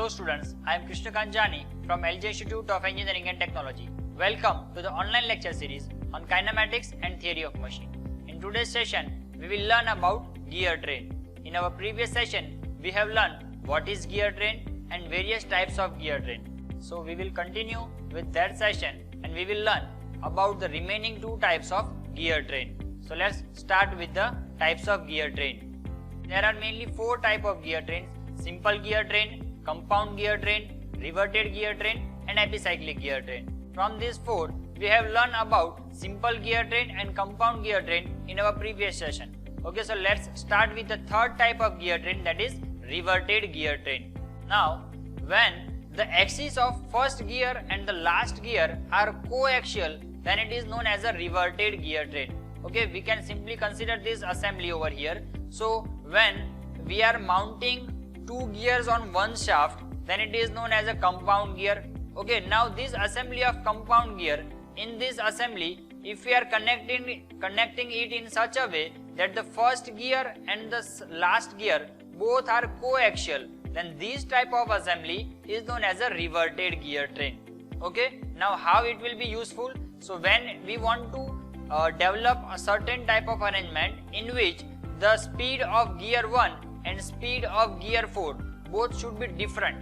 Hello students, I am Krishna Kanjani from LJ Institute of Engineering and Technology. Welcome to the online lecture series on kinematics and theory of machine. In today's session, we will learn about gear train. In our previous session, we have learned what is gear train and various types of gear train. So we will continue with that session and we will learn about the remaining two types of gear train. So let's start with the types of gear train. There are mainly four types of gear trains: simple gear train, compound gear train, reverted gear train and epicyclic gear train. From these four, we have learned about simple gear train and compound gear train in our previous session. Okay, so let's start with the third type of gear train, that is reverted gear train. Now, when the axis of first gear and the last gear are coaxial, then it is known as a reverted gear train. Okay, we can simply consider this assembly over here. So when we are mounting two gears on one shaft, then it is known as a compound gear. Okay, now this assembly of compound gear, in this assembly, if we are connecting it in such a way that the first gear and the last gear both are coaxial, then this type of assembly is known as a reverted gear train. Okay, now how it will be useful? So when we want to develop a certain type of arrangement in which the speed of gear 1 and speed of gear 4 both should be different.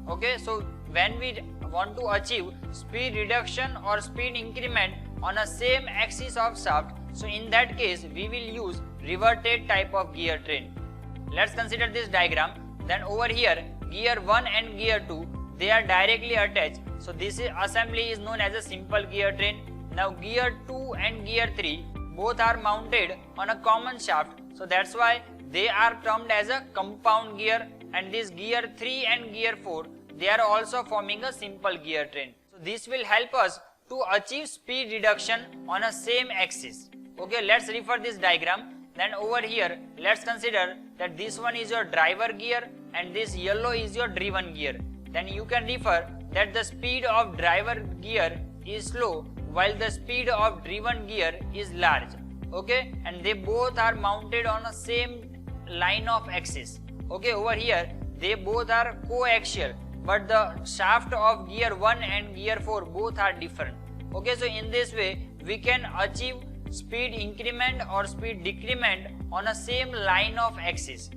Okay, so when we want to achieve speed reduction or speed increment on a same axis of shaft, so in that case we will use reverted type of gear train. Let's consider this diagram. Then over here, gear 1 and gear 2, they are directly attached. So this assembly is known as a simple gear train. Now gear 2 and gear 3 both are mounted on a common shaft. So that's why they are termed as a compound gear, and this gear 3 and gear 4, they are also forming a simple gear train. So this will help us to achieve speed reduction on a same axis. Okay, let's refer this diagram. Then over here, let's consider that this one is your driver gear and this yellow is your driven gear. Then you can refer that the speed of driver gear is slow while the speed of driven gear is large. Okay, and they both are mounted on a same line of axis. Okay, over here they both are coaxial, but the shaft of gear 1 and gear 4 both are different. Okay, so in this way we can achieve speed increment or speed decrement on a same line of axis.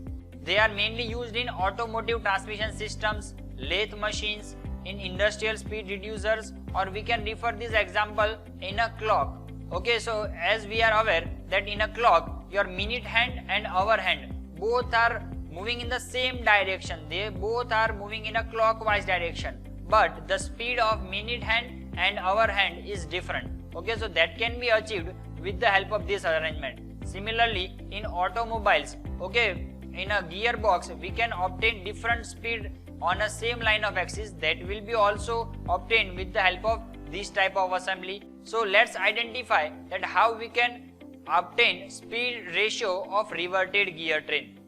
They are mainly used in automotive transmission systems, lathe machines, in industrial speed reducers, or we can refer this example in a clock. Okay, so as we are aware that in a clock, your minute hand and hour hand both are moving in the same direction. They both are moving in a clockwise direction, but the speed of minute hand and hour hand is different. Okay, so that can be achieved with the help of this arrangement. Similarly, in automobiles, okay, in a gearbox, we can obtain different speed on a same line of axis. That will be also obtained with the help of this type of assembly. So let's identify that how we can obtain speed ratio of reverted gear train.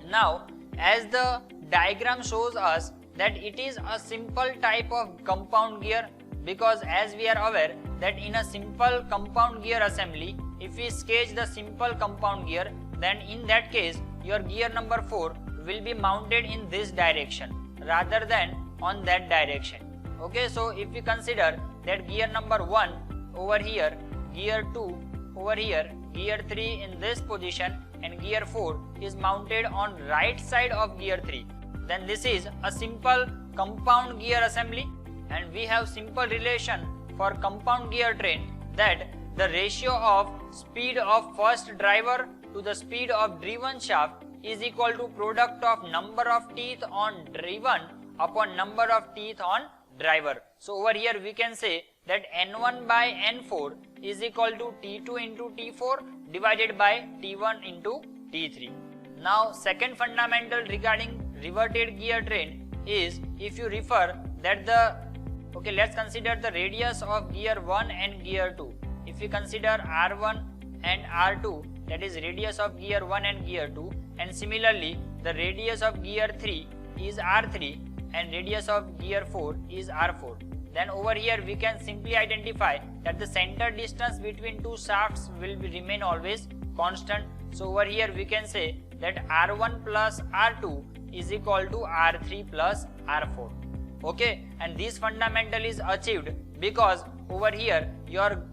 Now, as the diagram shows us that it is a simple type of compound gear, because as we are aware that in a simple compound gear assembly, if we sketch the simple compound gear, then in that case your gear number 4 will be mounted in this direction rather than on that direction. Okay, so if we consider that gear number 1 over here, gear 2 over here, gear 3 in this position and gear 4 is mounted on right side of gear 3, then this is a simple compound gear assembly, and we have simple relation for compound gear train that the ratio of speed of first driver to the speed of driven shaft is equal to product of number of teeth on driven upon number of teeth on driver. So over here we can say that N1 by N4 is equal to T2 into T4 divided by T1 into T3. Now second fundamental regarding reverted gear train is, if you refer that okay, let's consider the radius of gear 1 and gear 2. If we consider R1 and R2, that is radius of gear 1 and gear 2, and similarly the radius of gear 3 is R3 and radius of gear 4 is R4. Then over here we can simply identify that the center distance between two shafts will remain always constant. So over here we can say that R1 plus R2 is equal to R3 plus R4. Okay, and this fundamental is achieved because over here your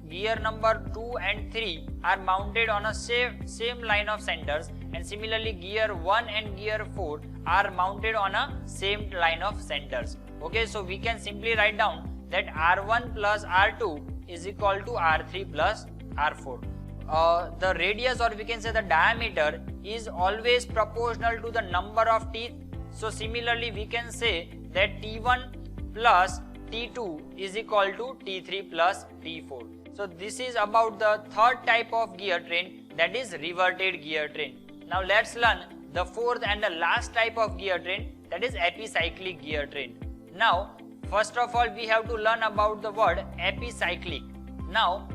gear number 2 and 3 are mounted on a same line of centers, and similarly gear 1 and gear 4 are mounted on a same line of centers. Okay, so we can simply write down that R1 plus R2 is equal to R3 plus R4. The radius, or we can say the diameter, is always proportional to the number of teeth. So similarly we can say that T1 plus T2 is equal to T3 plus T4. So this is about the third type of gear train, that is reverted gear train. Now let's learn the fourth and the last type of gear train, that is epicyclic gear train. Now first of all we have to learn about the word epicyclic. Now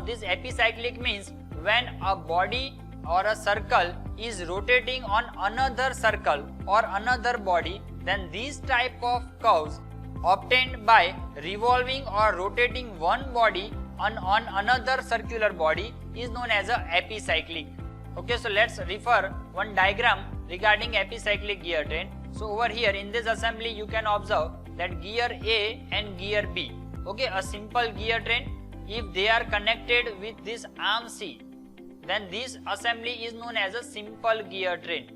this epicyclic means when a body or a circle is rotating on another circle or another body, then these type of curves obtained by revolving or rotating one body on another circular body is known as a epicyclic. Okay, so let's refer one diagram regarding epicyclic gear train. So over here in this assembly you can observe that gear A and gear B. Okay, a simple gear train, if they are connected with this arm C, then this assembly is known as a simple gear train.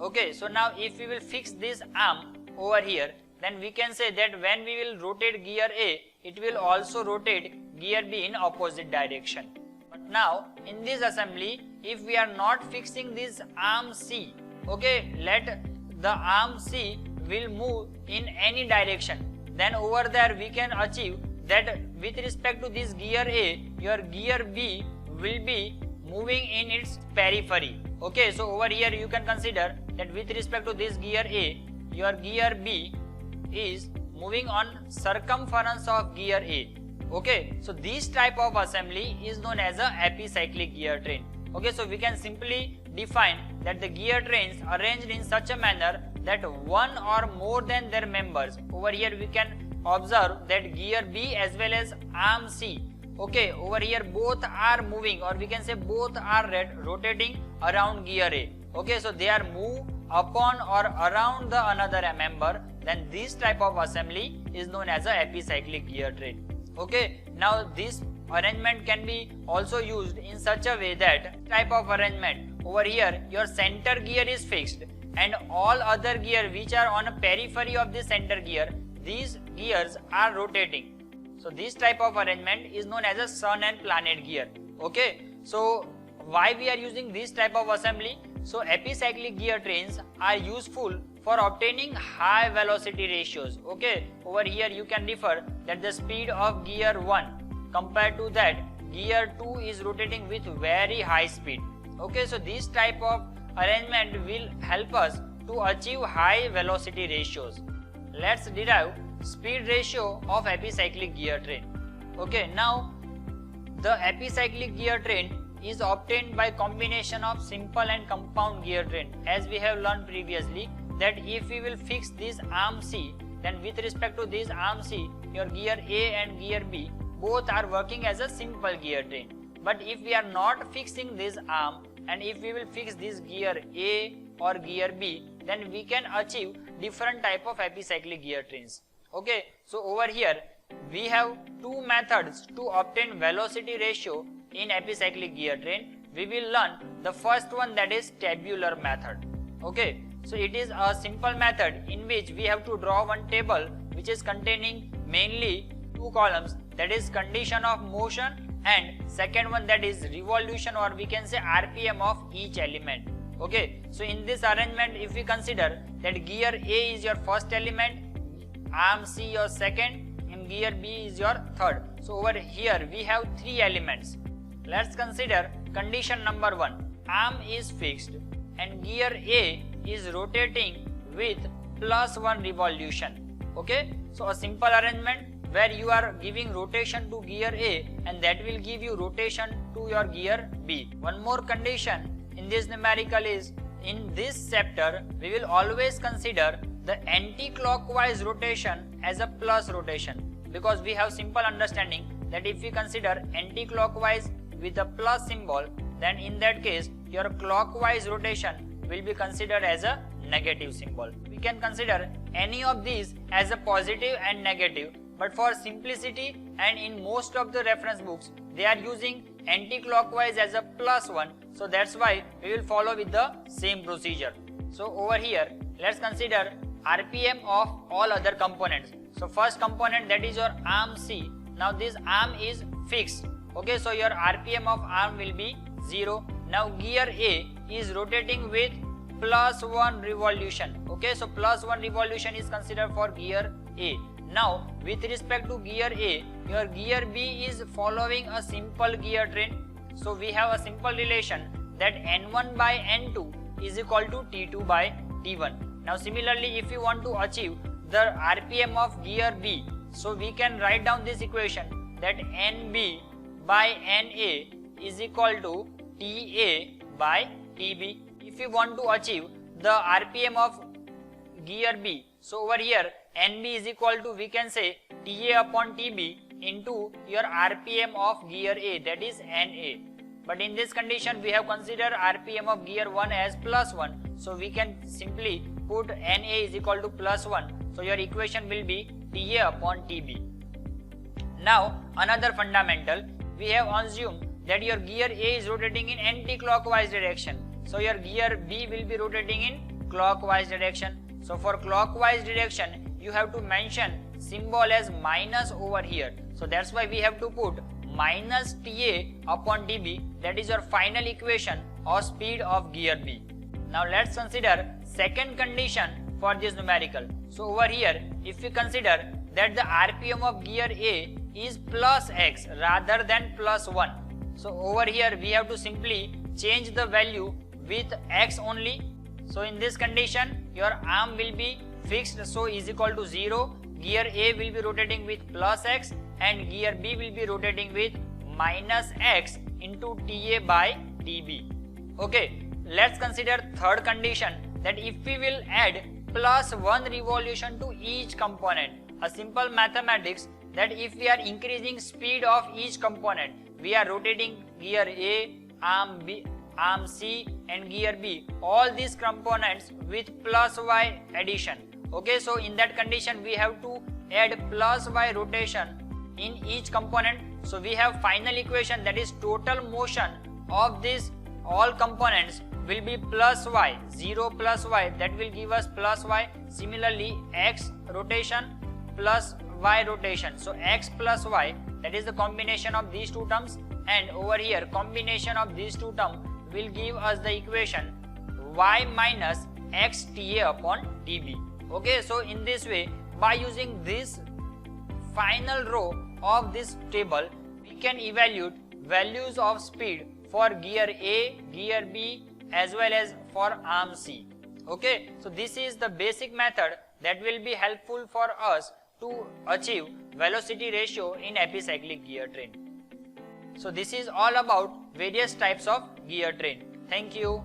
Okay, so now if we will fix this arm over here, then we can say that when we will rotate gear A, it will also rotate gear B in opposite direction. But now in this assembly, if we are not fixing this arm C, okay, let the arm C will move in any direction, then over there we can achieve that with respect to this gear A, your gear B will be moving in its periphery. Okay, so over here you can consider that with respect to this gear A, your gear B is moving on circumference of gear A. Okay, so this type of assembly is known as a epicyclic gear train. Okay, so we can simply define that the gear trains arranged in such a manner that one or more than their members, over here we can observe that gear B as well as arm C, okay, over here both are moving, or we can say both are rotating around gear A. Okay, so they are moved upon or around the another member, then this type of assembly is known as a epicyclic gear train. Okay, now this arrangement can be also used in such a way that type of arrangement, over here your center gear is fixed and all other gear which are on a periphery of the center gear, these gears are rotating. So this type of arrangement is known as a sun and planet gear. Okay, so why we are using this type of assembly? So epicyclic gear trains are useful for obtaining high velocity ratios. Okay, over here you can refer that the speed of gear 1 compared to that gear 2 is rotating with very high speed. Okay, so this type of arrangement will help us to achieve high velocity ratios. Let's derive speed ratio of epicyclic gear train. Okay, now the epicyclic gear train is obtained by combination of simple and compound gear train. As we have learned previously that if we will fix this arm C, then with respect to this arm C, your gear A and gear B both are working as a simple gear train. But if we are not fixing this arm and if we will fix this gear A or gear B, then we can achieve different type of epicyclic gear trains. Okay, so over here we have two methods to obtain velocity ratio in epicyclic gear train. We will learn the first one, that is tabular method. Okay, so it is a simple method in which we have to draw one table which is containing mainly two columns, that is condition of motion, and second one, that is revolution, or we can say RPM of each element. Okay, so in this arrangement if we consider that gear A is your first element, arm C your second, and gear B is your third. So over here we have three elements. Let's consider condition number 1. Arm is fixed and gear A is rotating with +1 revolution. Okay, so a simple arrangement where you are giving rotation to gear A and that will give you rotation to your gear B. One more condition in this numerical is, in this chapter we will always consider the anti-clockwise rotation as a plus rotation, because we have simple understanding that if we consider anti-clockwise with a plus symbol, then in that case your clockwise rotation will be considered as a negative symbol. We can consider any of these as a positive and negative, but for simplicity and in most of the reference books they are using anti-clockwise as a +1, so that's why we will follow with the same procedure. So over here let's consider RPM of all other components. So first component, that is your arm C. Now this arm is fixed. Okay, so your RPM of arm will be 0. Now gear A is rotating with +1 revolution. Okay, so +1 revolution is considered for gear A. Now with respect to gear A, your gear B is following a simple gear train. So we have a simple relation that N1 by N2 is equal to T2 by T1. Now similarly, if you want to achieve the RPM of gear B, so we can write down this equation that NB by NA is equal to TA by TB. If you want to achieve the RPM of gear B, so over here NB is equal to, we can say, TA upon TB into your RPM of gear A, that is NA. But in this condition we have considered RPM of gear 1 as +1, so we can simply put NA is equal to +1, so your equation will be TA upon TB. Now another fundamental, we have assumed that your gear A is rotating in anti-clockwise direction, so your gear B will be rotating in clockwise direction. So for clockwise direction you have to mention symbol as minus over here, so that's why we have to put minus TA upon TB, that is your final equation of speed of gear B. Now let's consider second condition for this numerical. So over here if we consider that the RPM of gear A is +x rather than +1, so over here we have to simply change the value with x only. So in this condition your arm will be fixed, so is equal to 0, gear A will be rotating with +x and gear B will be rotating with -x into TA by TB. Okay, let's consider third condition, that if we will add +1 revolution to each component, a simple mathematics, that if we are increasing speed of each component, we are rotating gear A, arm B, arm C and gear B, all these components with +y addition. Okay, so in that condition we have to add +y rotation in each component. So we have final equation, that is total motion of these all components will be +y, 0 + y, that will give us +y. Similarly x rotation plus y rotation, so x plus y, that is the combination of these two terms, and over here combination of these two terms will give us the equation y minus x TA upon TB. Okay, so in this way, by using this final row of this table, we can evaluate values of speed for gear A, gear B as well as for arm C. Okay, so this is the basic method that will be helpful for us to achieve velocity ratio in epicyclic gear train. So this is all about various types of gear train. Thank you.